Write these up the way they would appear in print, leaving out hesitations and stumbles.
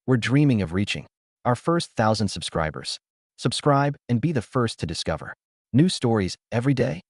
we're dreaming of reaching our first 1,000 subscribers. Subscribe and be the first to discover new stories every day.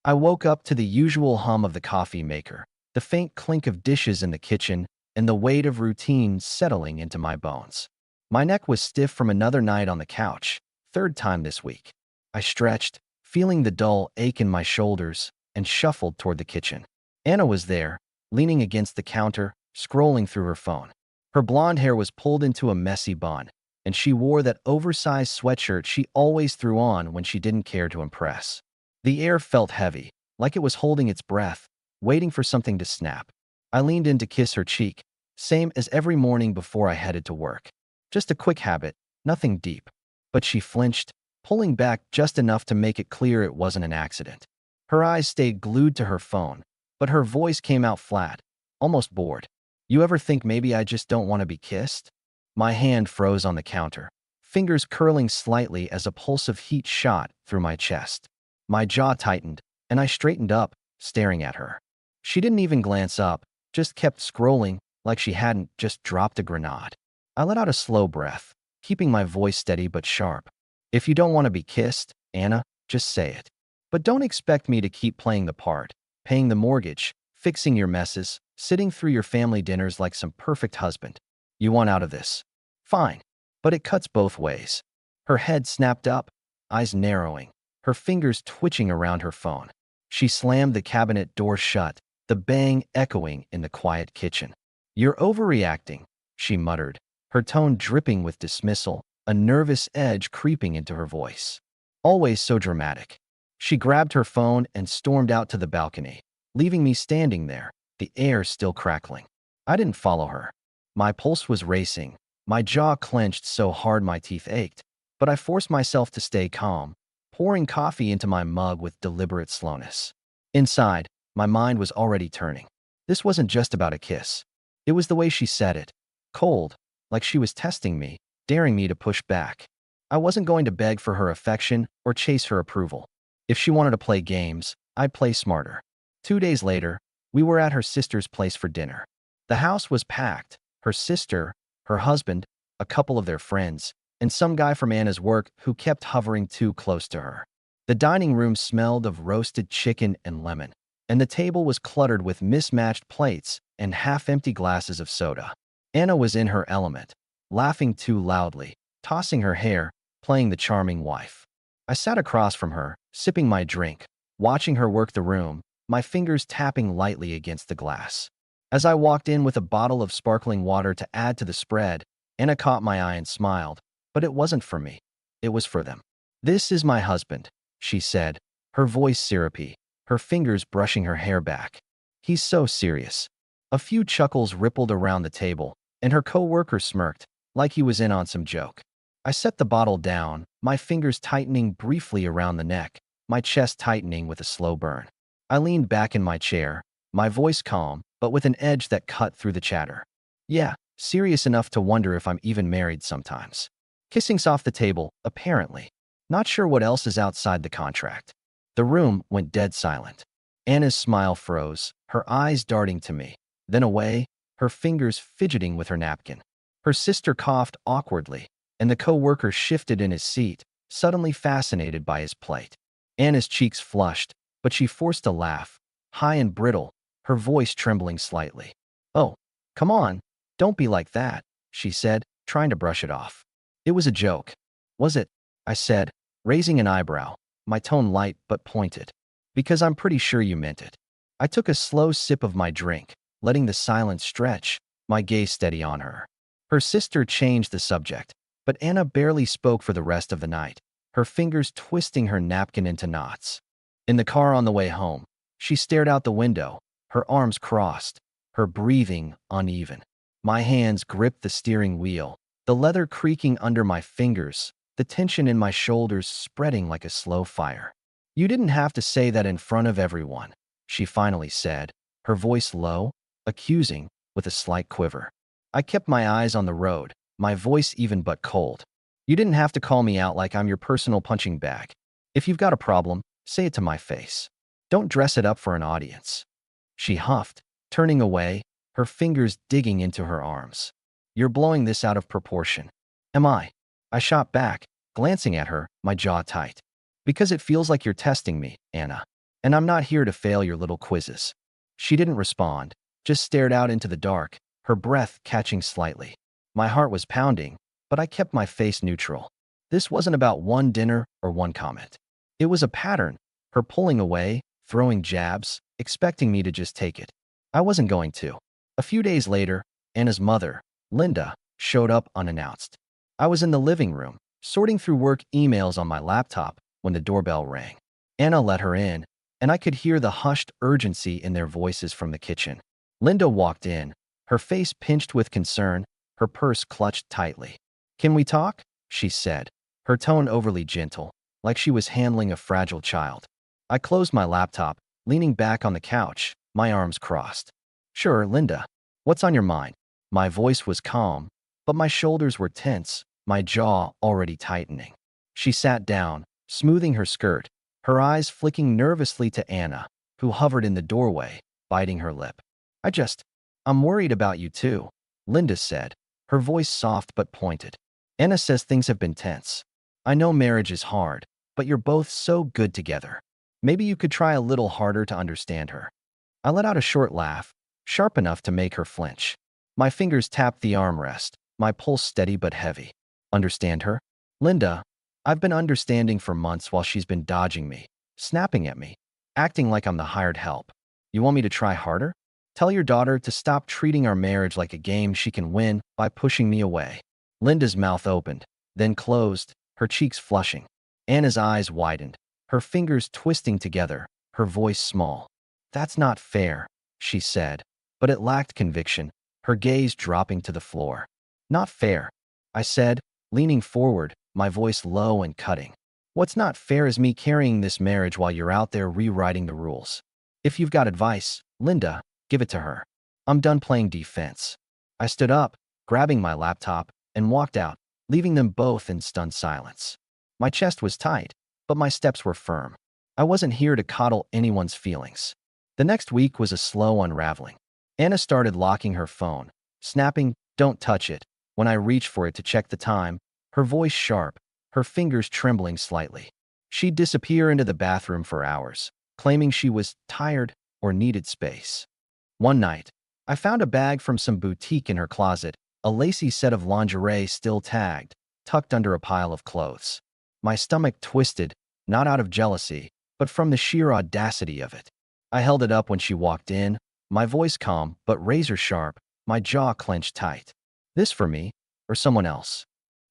I woke up to the usual hum of the coffee maker, the faint clink of dishes in the kitchen, and the weight of routine settling into my bones. My neck was stiff from another night on the couch, third time this week. I stretched, feeling the dull ache in my shoulders, and shuffled toward the kitchen. Anna was there, leaning against the counter, scrolling through her phone. Her blonde hair was pulled into a messy bun, and she wore that oversized sweatshirt she always threw on when she didn't care to impress. The air felt heavy, like it was holding its breath, waiting for something to snap. I leaned in to kiss her cheek, same as every morning before I headed to work. Just a quick habit, nothing deep. But she flinched, pulling back just enough to make it clear it wasn't an accident. Her eyes stayed glued to her phone, but her voice came out flat, almost bored. You ever think maybe I just don't want to be kissed? My hand froze on the counter, fingers curling slightly as a pulse of heat shot through my chest. My jaw tightened, and I straightened up, staring at her. She didn't even glance up, just kept scrolling like she hadn't just dropped a grenade. I let out a slow breath, keeping my voice steady but sharp. If you don't want to be kissed, Anna, just say it. But don't expect me to keep playing the part, paying the mortgage, fixing your messes, sitting through your family dinners like some perfect husband. You want out of this? Fine. But it cuts both ways. Her head snapped up, eyes narrowing, her fingers twitching around her phone. She slammed the cabinet door shut, the bang echoing in the quiet kitchen. You're overreacting, she muttered, her tone dripping with dismissal, a nervous edge creeping into her voice. Always so dramatic. She grabbed her phone and stormed out to the balcony, leaving me standing there, the air still crackling. I didn't follow her. My pulse was racing, my jaw clenched so hard my teeth ached, but I forced myself to stay calm, pouring coffee into my mug with deliberate slowness. Inside, my mind was already turning. This wasn't just about a kiss. It was the way she said it. Cold, like she was testing me, daring me to push back. I wasn't going to beg for her affection or chase her approval. If she wanted to play games, I'd play smarter. 2 days later, we were at her sister's place for dinner. The house was packed. Her sister, her husband, a couple of their friends, and some guy from Anna's work who kept hovering too close to her. The dining room smelled of roasted chicken and lemon, and the table was cluttered with mismatched plates and half-empty glasses of soda. Anna was in her element, laughing too loudly, tossing her hair, playing the charming wife. I sat across from her, sipping my drink, watching her work the room, my fingers tapping lightly against the glass. As I walked in with a bottle of sparkling water to add to the spread, Anna caught my eye and smiled, but it wasn't for me. It was for them. This is my husband, she said, her voice syrupy, her fingers brushing her hair back. He's so serious. A few chuckles rippled around the table, and her co-worker smirked, like he was in on some joke. I set the bottle down, my fingers tightening briefly around the neck, my chest tightening with a slow burn. I leaned back in my chair, my voice calm, but with an edge that cut through the chatter. Yeah, serious enough to wonder if I'm even married sometimes. Kissing's off the table, apparently. Not sure what else is outside the contract. The room went dead silent. Anna's smile froze, her eyes darting to me, then away, her fingers fidgeting with her napkin. Her sister coughed awkwardly, and the co-worker shifted in his seat, suddenly fascinated by his plate. Anna's cheeks flushed, but she forced a laugh, high and brittle, her voice trembling slightly. Oh, come on, don't be like that, she said, trying to brush it off. It was a joke. Was it? I said, raising an eyebrow, my tone light but pointed. Because I'm pretty sure you meant it. I took a slow sip of my drink, letting the silence stretch, my gaze steady on her. Her sister changed the subject, but Anna barely spoke for the rest of the night, her fingers twisting her napkin into knots. In the car on the way home, she stared out the window, her arms crossed, her breathing uneven. My hands gripped the steering wheel, the leather creaking under my fingers, the tension in my shoulders spreading like a slow fire. You didn't have to say that in front of everyone, she finally said, her voice low, accusing, with a slight quiver. I kept my eyes on the road, my voice even but cold. You didn't have to call me out like I'm your personal punching bag. If you've got a problem, say it to my face. Don't dress it up for an audience. She huffed, turning away, her fingers digging into her arms. You're blowing this out of proportion. Am I? I shot back, glancing at her, my jaw tight. Because it feels like you're testing me, Anna. And I'm not here to fail your little quizzes. She didn't respond, just stared out into the dark, her breath catching slightly. My heart was pounding, but I kept my face neutral. This wasn't about one dinner or one comment. It was a pattern, her pulling away, throwing jabs, expecting me to just take it. I wasn't going to. A few days later, Anna's mother, Linda, showed up unannounced. I was in the living room, sorting through work emails on my laptop when the doorbell rang. Anna let her in, and I could hear the hushed urgency in their voices from the kitchen. Linda walked in, her face pinched with concern, her purse clutched tightly. "Can we talk?" she said, her tone overly gentle, like she was handling a fragile child. I closed my laptop, leaning back on the couch, my arms crossed. "Sure, Linda. What's on your mind?" My voice was calm, but my shoulders were tense, my jaw already tightening. She sat down, smoothing her skirt, her eyes flicking nervously to Anna, who hovered in the doorway, biting her lip. I'm worried about you too," Linda said, her voice soft but pointed. "Anna says things have been tense. I know marriage is hard, but you're both so good together. Maybe you could try a little harder to understand her." I let out a short laugh, sharp enough to make her flinch. My fingers tapped the armrest, my pulse steady but heavy. "Understand her?" "Linda, I've been understanding for months while she's been dodging me, snapping at me, acting like I'm the hired help. You want me to try harder? Tell your daughter to stop treating our marriage like a game she can win by pushing me away." Linda's mouth opened, then closed, her cheeks flushing. Anna's eyes widened, her fingers twisting together, her voice small. "That's not fair," she said, but it lacked conviction, her gaze dropping to the floor. "Not fair," I said, leaning forward, my voice low and cutting. "What's not fair is me carrying this marriage while you're out there rewriting the rules. If you've got advice, Linda, give it to her. I'm done playing defense." I stood up, grabbing my laptop, and walked out, leaving them both in stunned silence. My chest was tight, but my steps were firm. I wasn't here to coddle anyone's feelings. The next week was a slow unraveling. Anna started locking her phone, snapping, "Don't touch it," when I reached for it to check the time, her voice sharp, her fingers trembling slightly. She'd disappear into the bathroom for hours, claiming she was tired or needed space. One night, I found a bag from some boutique in her closet, a lacy set of lingerie still tagged, tucked under a pile of clothes. My stomach twisted, not out of jealousy, but from the sheer audacity of it. I held it up when she walked in, my voice calm but razor sharp, my jaw clenched tight. "This for me, or someone else?"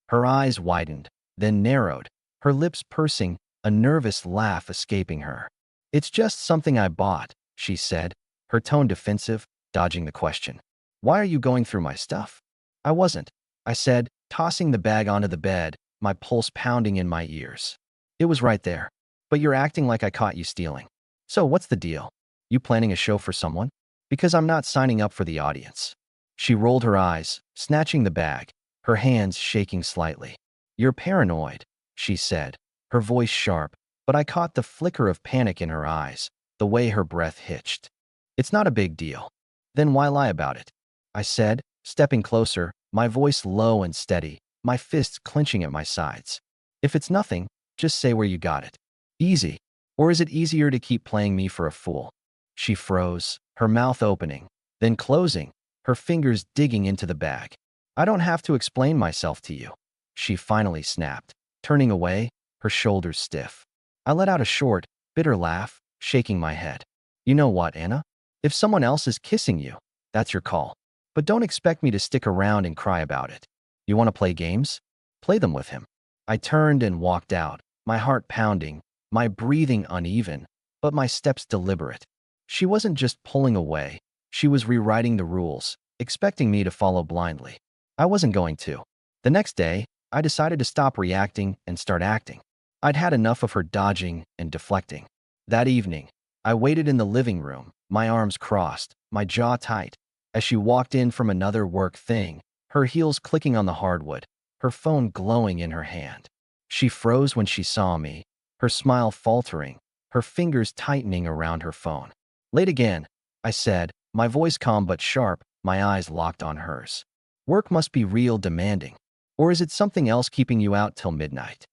Her eyes widened, then narrowed, her lips pursing, a nervous laugh escaping her. "It's just something I bought," she said, her tone defensive, dodging the question. "Why are you going through my stuff?" "I wasn't," I said, tossing the bag onto the bed, my pulse pounding in my ears. "It was right there. But you're acting like I caught you stealing. So what's the deal? You planning a show for someone? Because I'm not signing up for the audience." She rolled her eyes, snatching the bag, her hands shaking slightly. "You're paranoid," she said, her voice sharp, but I caught the flicker of panic in her eyes, the way her breath hitched. "It's not a big deal." "Then why lie about it?" I said, stepping closer, my voice low and steady, my fists clenching at my sides. "If it's nothing, just say where you got it. Easy. Or is it easier to keep playing me for a fool?" She froze, her mouth opening, then closing, her fingers digging into the bag. "I don't have to explain myself to you," she finally snapped, turning away, her shoulders stiff. I let out a short, bitter laugh, shaking my head. "You know what, Anna? If someone else is kissing you, that's your call. But don't expect me to stick around and cry about it. You want to play games? Play them with him." I turned and walked out, my heart pounding, my breathing uneven, but my steps deliberate. She wasn't just pulling away, she was rewriting the rules, expecting me to follow blindly. I wasn't going to. The next day, I decided to stop reacting and start acting. I'd had enough of her dodging and deflecting. That evening, I waited in the living room, my arms crossed, my jaw tight, as she walked in from another work thing, her heels clicking on the hardwood, her phone glowing in her hand. She froze when she saw me, her smile faltering, her fingers tightening around her phone. "Late again," I said, my voice calm but sharp, my eyes locked on hers. Work must be real demanding. Or is it something else keeping you out till midnight?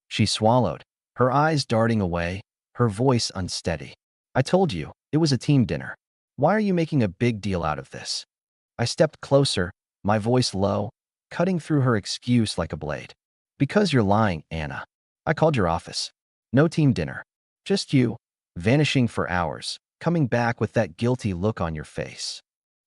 She swallowed, her eyes darting away, her voice unsteady. I told you, it was a team dinner. Why are you making a big deal out of this? I stepped closer, my voice low, cutting through her excuse like a blade. Because you're lying, Anna. I called your office. No team dinner. Just you, vanishing for hours, coming back with that guilty look on your face.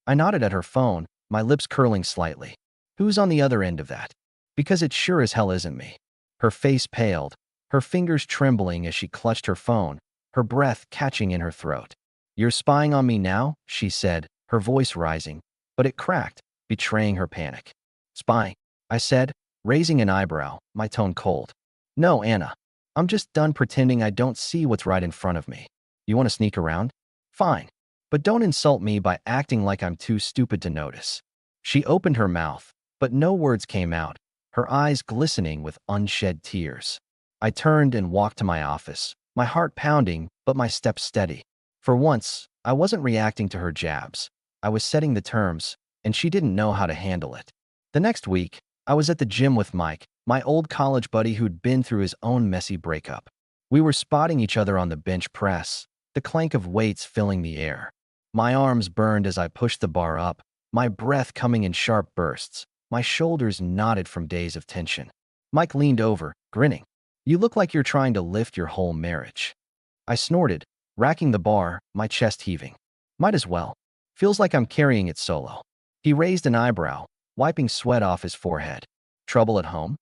I nodded at her phone, my lips curling slightly. Who's on the other end of that? Because it sure as hell isn't me. Her face paled, her fingers trembling as she clutched her phone, her breath catching in her throat. You're spying on me now, she said, her voice rising, but it cracked, betraying her panic. Spying, I said, raising an eyebrow, my tone cold. No, Anna. I'm just done pretending I don't see what's right in front of me. You want to sneak around? Fine. But don't insult me by acting like I'm too stupid to notice. She opened her mouth, but no words came out, her eyes glistening with unshed tears. I turned and walked to my office, my heart pounding, but my steps steady. For once, I wasn't reacting to her jabs. I was setting the terms, and she didn't know how to handle it. The next week, I was at the gym with Mike, my old college buddy who'd been through his own messy breakup. We were spotting each other on the bench press, the clank of weights filling the air. My arms burned as I pushed the bar up, my breath coming in sharp bursts, my shoulders knotted from days of tension. Mike leaned over, grinning. You look like you're trying to lift your whole marriage. I snorted, racking the bar, my chest heaving. Might as well. Feels like I'm carrying it solo. He raised an eyebrow, wiping sweat off his forehead. Trouble at home?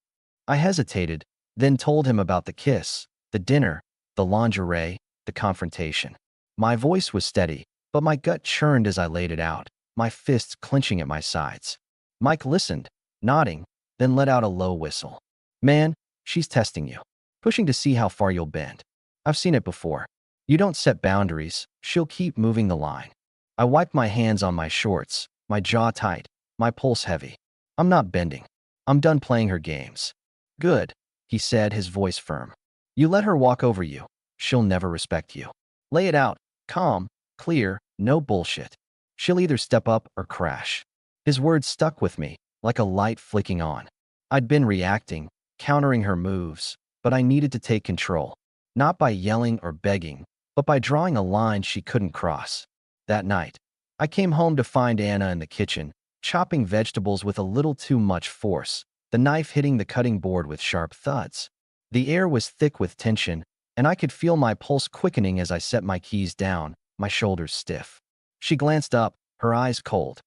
I hesitated, then told him about the kiss, the dinner, the lingerie, the confrontation. My voice was steady, but my gut churned as I laid it out, my fists clenching at my sides. Mike listened, nodding, then let out a low whistle. Man, she's testing you, pushing to see how far you'll bend. I've seen it before. You don't set boundaries, she'll keep moving the line. I wiped my hands on my shorts, my jaw tight, my pulse heavy. I'm not bending. I'm done playing her games. Good, he said, his voice firm. You let her walk over you. She'll never respect you. Lay it out, calm, clear, no bullshit. She'll either step up or crash. His words stuck with me, like a light flicking on. I'd been reacting, countering her moves, but I needed to take control. Not by yelling or begging, but by drawing a line she couldn't cross. That night, I came home to find Anna in the kitchen, chopping vegetables with a little too much force, the knife hitting the cutting board with sharp thuds. The air was thick with tension, and I could feel my pulse quickening as I set my keys down, my shoulders stiff. She glanced up, her eyes cold,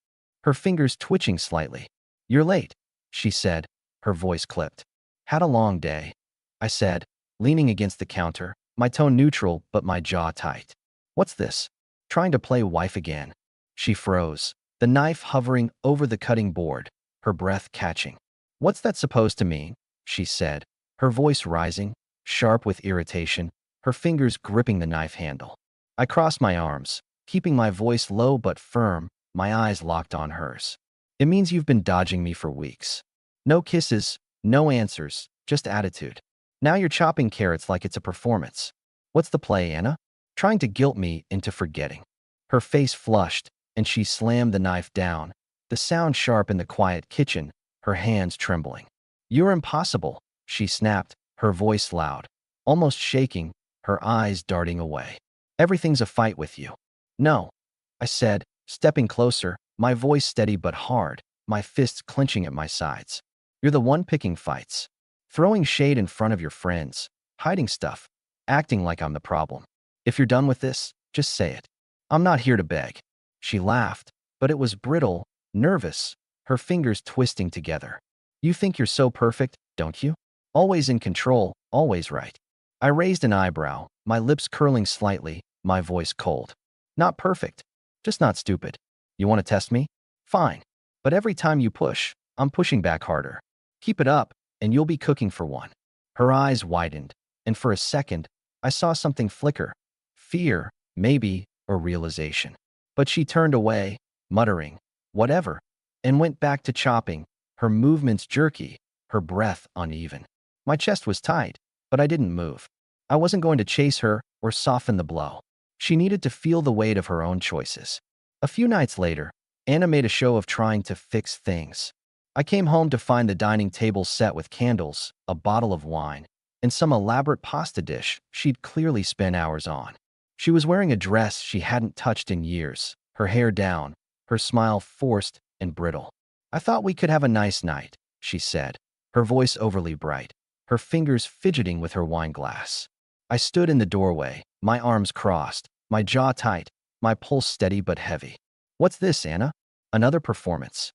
her fingers twitching slightly. You're late, she said, her voice clipped. Had a long day, I said, leaning against the counter, my tone neutral but my jaw tight. What's this? Trying to play wife again? She froze, the knife hovering over the cutting board, her breath catching. What's that supposed to mean? She said, her voice rising, sharp with irritation, her fingers gripping the knife handle. I crossed my arms, keeping my voice low but firm, my eyes locked on hers. It means you've been dodging me for weeks. No kisses, no answers, just attitude. Now you're chopping carrots like it's a performance. What's the play, Anna? Trying to guilt me into forgetting. Her face flushed, and she slammed the knife down, the sound sharp in the quiet kitchen, her hands trembling. You're impossible, she snapped, her voice loud, almost shaking, her eyes darting away. Everything's a fight with you. No, I said, stepping closer, my voice steady but hard, my fists clenching at my sides. You're the one picking fights. Throwing shade in front of your friends, hiding stuff, acting like I'm the problem. If you're done with this, just say it. I'm not here to beg. She laughed, but it was brittle, nervous, her fingers twisting together. You think you're so perfect, don't you? Always in control, always right. I raised an eyebrow, my lips curling slightly, my voice cold. Not perfect, just not stupid. You want to test me? Fine. But every time you push, I'm pushing back harder. Keep it up, and you'll be cooking for one. Her eyes widened, and for a second, I saw something flicker. Fear, maybe, or realization. But she turned away, muttering, whatever, and went back to chopping, her movements jerky, her breath uneven. My chest was tight, but I didn't move. I wasn't going to chase her or soften the blow. She needed to feel the weight of her own choices. A few nights later, Anna made a show of trying to fix things. I came home to find the dining table set with candles, a bottle of wine, and some elaborate pasta dish she'd clearly spent hours on. She was wearing a dress she hadn't touched in years, her hair down, her smile forced and brittle. "I thought we could have a nice night," she said, her voice overly bright, her fingers fidgeting with her wine glass. I stood in the doorway, my arms crossed, my jaw tight, my pulse steady but heavy. "What's this, Anna? Another performance?"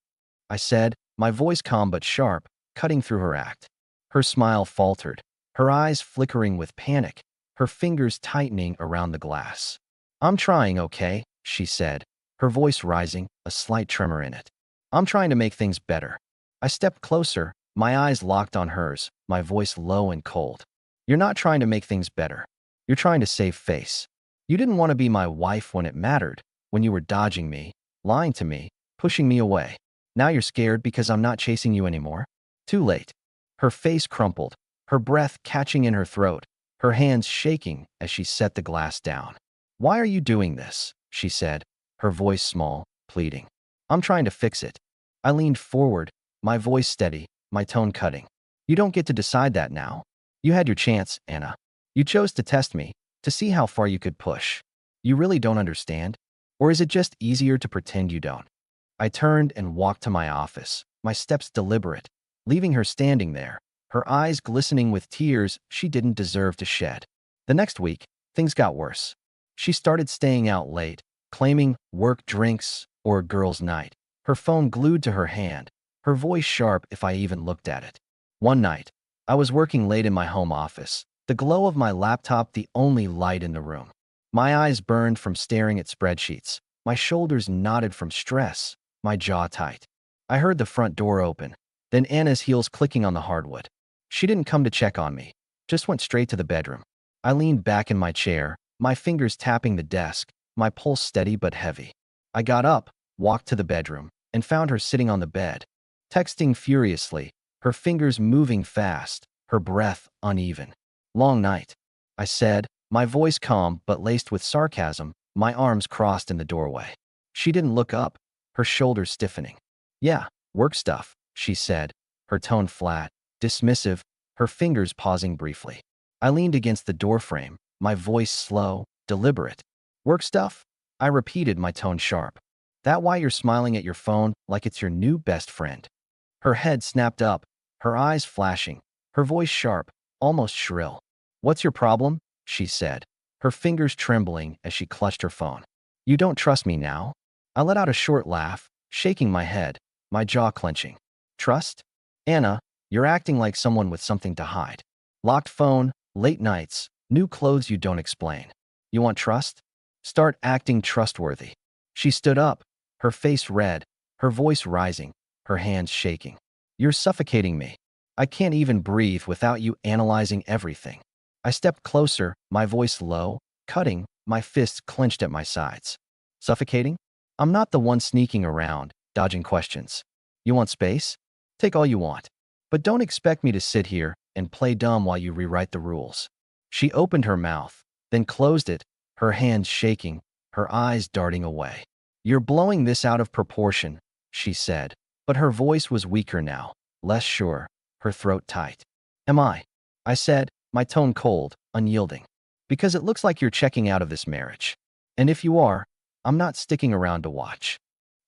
I said, my voice calm but sharp, cutting through her act. Her smile faltered, her eyes flickering with panic, her fingers tightening around the glass. "I'm trying, okay," she said, her voice rising, a slight tremor in it. "I'm trying to make things better." I stepped closer, my eyes locked on hers, my voice low and cold. "You're not trying to make things better. You're trying to save face. You didn't want to be my wife when it mattered, when you were dodging me, lying to me, pushing me away. Now you're scared because I'm not chasing you anymore? Too late." Her face crumpled, her breath catching in her throat, her hands shaking as she set the glass down. "Why are you doing this?" she said, her voice small, pleading. "I'm trying to fix it." I leaned forward, my voice steady, my tone cutting. "You don't get to decide that now. You had your chance, Anna. You chose to test me, to see how far you could push. You really don't understand? Or is it just easier to pretend you don't?" I turned and walked to my office, my steps deliberate, leaving her standing there, her eyes glistening with tears she didn't deserve to shed. The next week, things got worse. She started staying out late, claiming work drinks or a girls' night, her phone glued to her hand, her voice sharp if I even looked at it. One night, I was working late in my home office, the glow of my laptop the only light in the room. My eyes burned from staring at spreadsheets, my shoulders knotted from stress, my jaw tight. I heard the front door open, then Anna's heels clicking on the hardwood. She didn't come to check on me, just went straight to the bedroom. I leaned back in my chair, my fingers tapping the desk, my pulse steady but heavy. I got up, walked to the bedroom, and found her sitting on the bed, texting furiously, her fingers moving fast, her breath uneven. "Long night," I said, my voice calm but laced with sarcasm, my arms crossed in the doorway. She didn't look up, her shoulders stiffening. "Yeah, work stuff," she said, her tone flat, dismissive, her fingers pausing briefly. I leaned against the doorframe, my voice slow, deliberate. "Work stuff?" I repeated, my tone sharp. "That why you're smiling at your phone like it's your new best friend?" Her head snapped up, her eyes flashing, her voice sharp, almost shrill. "What's your problem?" she said, her fingers trembling as she clutched her phone. "You don't trust me now?" I let out a short laugh, shaking my head, my jaw clenching. "Trust? Anna, you're acting like someone with something to hide. Locked phone, late nights, new clothes you don't explain. You want trust? Start acting trustworthy." She stood up, her face red, her voice rising, her hands shaking. "You're suffocating me. I can't even breathe without you analyzing everything." I stepped closer, my voice low, cutting, my fists clenched at my sides. "Suffocating? I'm not the one sneaking around, dodging questions. You want space? Take all you want. But don't expect me to sit here and play dumb while you rewrite the rules." She opened her mouth, then closed it, her hands shaking, her eyes darting away. "You're blowing this out of proportion," she said, but her voice was weaker now, less sure, her throat tight. "Am I?" I said, my tone cold, unyielding. "Because it looks like you're checking out of this marriage. And if you are, I'm not sticking around to watch."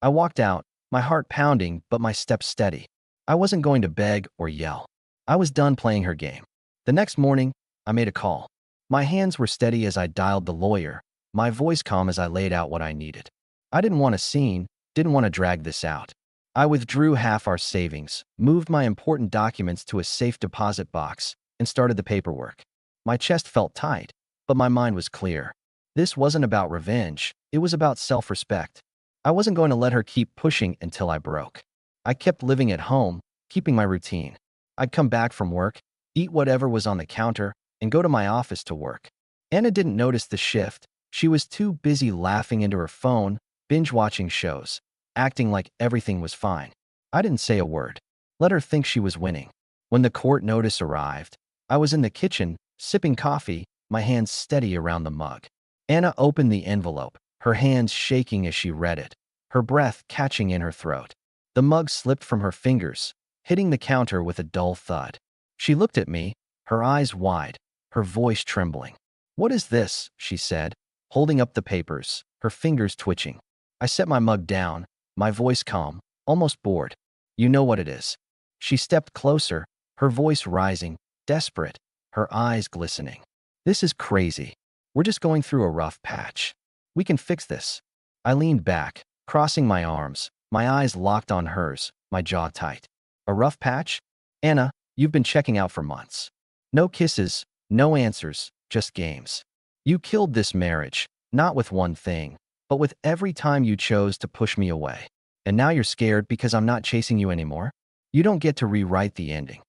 I walked out, my heart pounding but my steps steady. I wasn't going to beg or yell. I was done playing her game. The next morning, I made a call. My hands were steady as I dialed the lawyer, my voice calm as I laid out what I needed. I didn't want a scene, didn't want to drag this out. I withdrew half our savings, moved my important documents to a safe deposit box, and started the paperwork. My chest felt tight, but my mind was clear. This wasn't about revenge, it was about self-respect. I wasn't going to let her keep pushing until I broke. I kept living at home, keeping my routine. I'd come back from work, eat whatever was on the counter, and go to my office to work. Anna didn't notice the shift. She was too busy laughing into her phone, binge-watching shows, acting like everything was fine. I didn't say a word. Let her think she was winning. When the court notice arrived, I was in the kitchen, sipping coffee, my hands steady around the mug. Anna opened the envelope, her hands shaking as she read it, her breath catching in her throat. The mug slipped from her fingers, hitting the counter with a dull thud. She looked at me, her eyes wide, her voice trembling. "What is this?" she said, holding up the papers, her fingers twitching. I set my mug down, my voice calm, almost bored. "You know what it is." She stepped closer, her voice rising, desperate, her eyes glistening. "This is crazy. We're just going through a rough patch. We can fix this." I leaned back, crossing my arms, my eyes locked on hers, my jaw tight. "A rough patch? Anna, you've been checking out for months. No kisses, no answers, just games. You killed this marriage, not with one thing, but with every time you chose to push me away. And now you're scared because I'm not chasing you anymore? You don't get to rewrite the ending."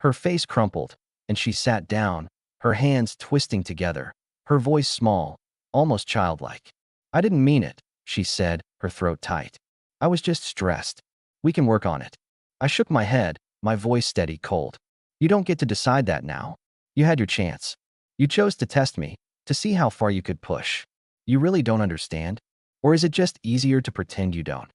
Her face crumpled, and she sat down, her hands twisting together, her voice small, almost childlike. "I didn't mean it," she said, her throat tight. "I was just stressed. We can work on it." I shook my head, my voice steady, cold. "You don't get to decide that now. You had your chance. You chose to test me, to see how far you could push. You really don't understand? Or is it just easier to pretend you don't?"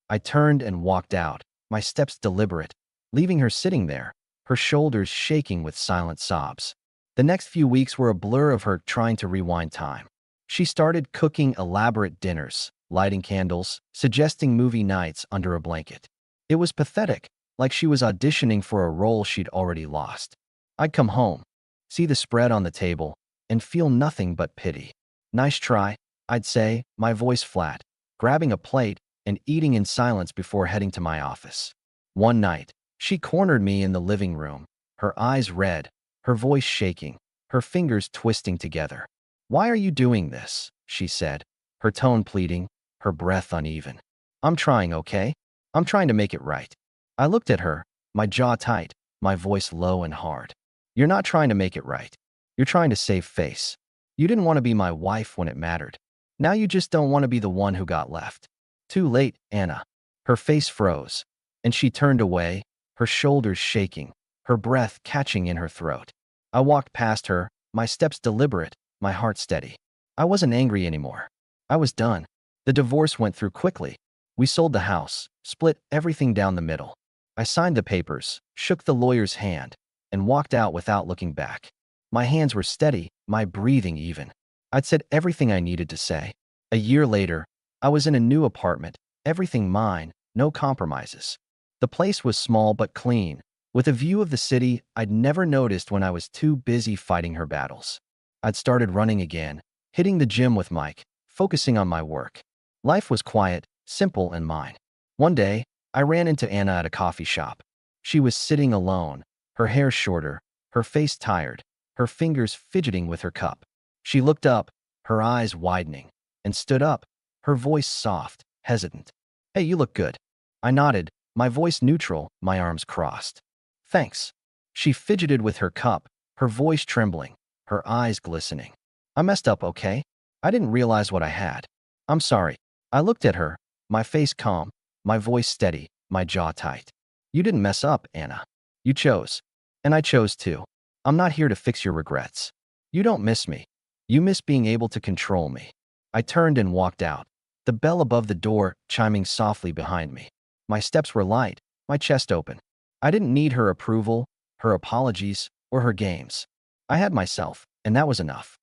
I turned and walked out, my steps deliberate, leaving her sitting there, her shoulders shaking with silent sobs. The next few weeks were a blur of her trying to rewind time. She started cooking elaborate dinners, lighting candles, suggesting movie nights under a blanket. It was pathetic, like she was auditioning for a role she'd already lost. I'd come home, see the spread on the table, and feel nothing but pity. "Nice try," I'd say, my voice flat, grabbing a plate and eating in silence before heading to my office. One night, she cornered me in the living room, her eyes red, her voice shaking, her fingers twisting together. "Why are you doing this?" she said, her tone pleading, her breath uneven. "I'm trying, okay? I'm trying to make it right." I looked at her, my jaw tight, my voice low and hard. "You're not trying to make it right. You're trying to save face. You didn't want to be my wife when it mattered. Now you just don't want to be the one who got left." "Too late, Anna." Her face froze, and she turned away, her shoulders shaking, her breath catching in her throat. I walked past her, my steps deliberate, my heart steady. I wasn't angry anymore. I was done. The divorce went through quickly. We sold the house, split everything down the middle. I signed the papers, shook the lawyer's hand, and walked out without looking back. My hands were steady, my breathing even. I'd said everything I needed to say. A year later, I was in a new apartment, everything mine, no compromises. The place was small but clean, with a view of the city I'd never noticed when I was too busy fighting her battles. I'd started running again, hitting the gym with Mike, focusing on my work. Life was quiet, simple, and mine. One day, I ran into Anna at a coffee shop. She was sitting alone, her hair shorter, her face tired, her fingers fidgeting with her cup. She looked up, her eyes widening, and stood up, her voice soft, hesitant. "Hey, you look good." I nodded, my voice neutral, my arms crossed. "Thanks." She fidgeted with her cup, her voice trembling, her eyes glistening. "I messed up, okay? I didn't realize what I had. I'm sorry." I looked at her, my face calm, my voice steady, my jaw tight. "You didn't mess up, Anna. You chose. And I chose too. I'm not here to fix your regrets. You don't miss me. You miss being able to control me." I turned and walked out, the bell above the door chiming softly behind me. My steps were light, my chest open. I didn't need her approval, her apologies, or her games. I had myself, and that was enough.